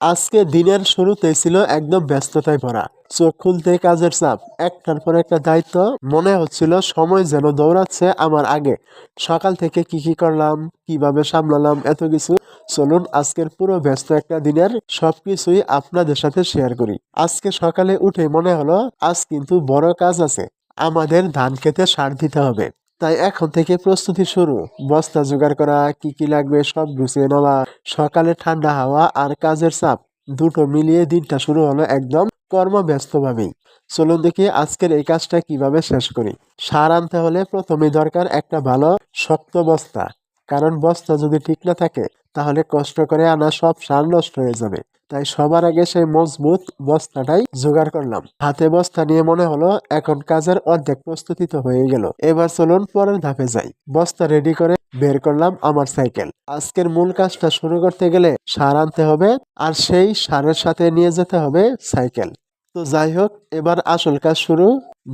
আজকে দিনের শুরুতেই ছিল একদম ব্যস্ততায় ভরা। চোখ খুলতে কাজের চাপ, একটার পর একটা দায়িত্ব। মনে হচ্ছিল সময় যেন দৌড়াচ্ছে আমার আগে। সকাল থেকে কি কি করলাম, কিভাবে সামলালাম এত কিছু। চলুন আজকের পুরো ব্যস্ত একটা দিনের সবকিছুই আপনাদের সাথে শেয়ার করি। আজকে সকালে উঠে মনে হলো আজ কিন্তু বড় কাজ আছে। আমাদের ধান খেতে সার দিতে হবে। তাই এখন থেকে প্রস্তুতি শুরু। বস্তা জোগাড় করা, কি কি লাগবে সব গুছিয়ে নেওয়া। সকালে ঠান্ডা হাওয়া আর কাজের চাপ দুটো মিলিয়ে দিনটা শুরু হলো একদম কর্মব্যস্তভাবেই। চলুন দেখি আজকের এই কাজটা কিভাবে শেষ করি। সার আনতে হলে প্রথমেই দরকার একটা ভালো শক্ত বস্তা। কারণ বস্তা যদি ঠিক না থাকে তাহলে কষ্ট করে আনা সব সার নষ্ট হয়ে যাবে। তাই সবার আগে সেই মজবুত বস্তাটাই জোগাড় করলাম। হাতে বস্তা নিয়ে মনে হলো এখন কাজের অর্ধেক প্রস্তুতি তো হয়ে গেল। এবার চলুন পরের ধাপে যাই। বস্তা রেডি করে বের করলাম আমার সাইকেল। আজকের মূল কাজটা শুরু করতে গেলে সার আনতে হবে, আর সেই সারের সাথে নিয়ে যেতে হবে সাইকেল। তো যাই হোক, এবার আসল কাজ শুরু।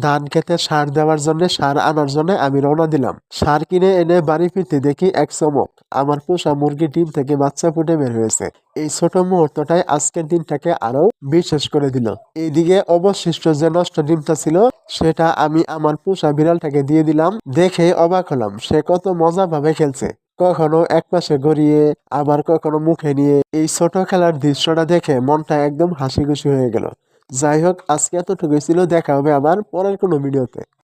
ধান খেতে সার দেওয়ার জন্য, সার আনার জন্য আমি রওনা দিলাম। সার কিনে এনে বাড়ি ফিরতে দেখি এক চমক। আমার পোষা মুরগি ডিম থেকে বাচ্চা ফুটে বের হয়েছে। এই ছোট মুহূর্তটাই আজকের দিনটাকে আরো বিশেষ করে দিল। এইদিকে অবশিষ্ট যে নষ্ট ডিমটা ছিল সেটা আমি আমার পোষা বিড়ালটাকে দিয়ে দিলাম। দেখে অবাক হলাম, সে কত মজা ভাবে খেলছে। কখনো একপাশে গড়িয়ে, আবার কখনো মুখে নিয়ে। এই ছোট খেলার দৃশ্যটা দেখে মনটা একদম হাসি খুশি হয়ে গেল। যাই হোক, আজকে এতটুকুই ছিল। দেখা হবে আবার পরের কোনো ভিডিওতে।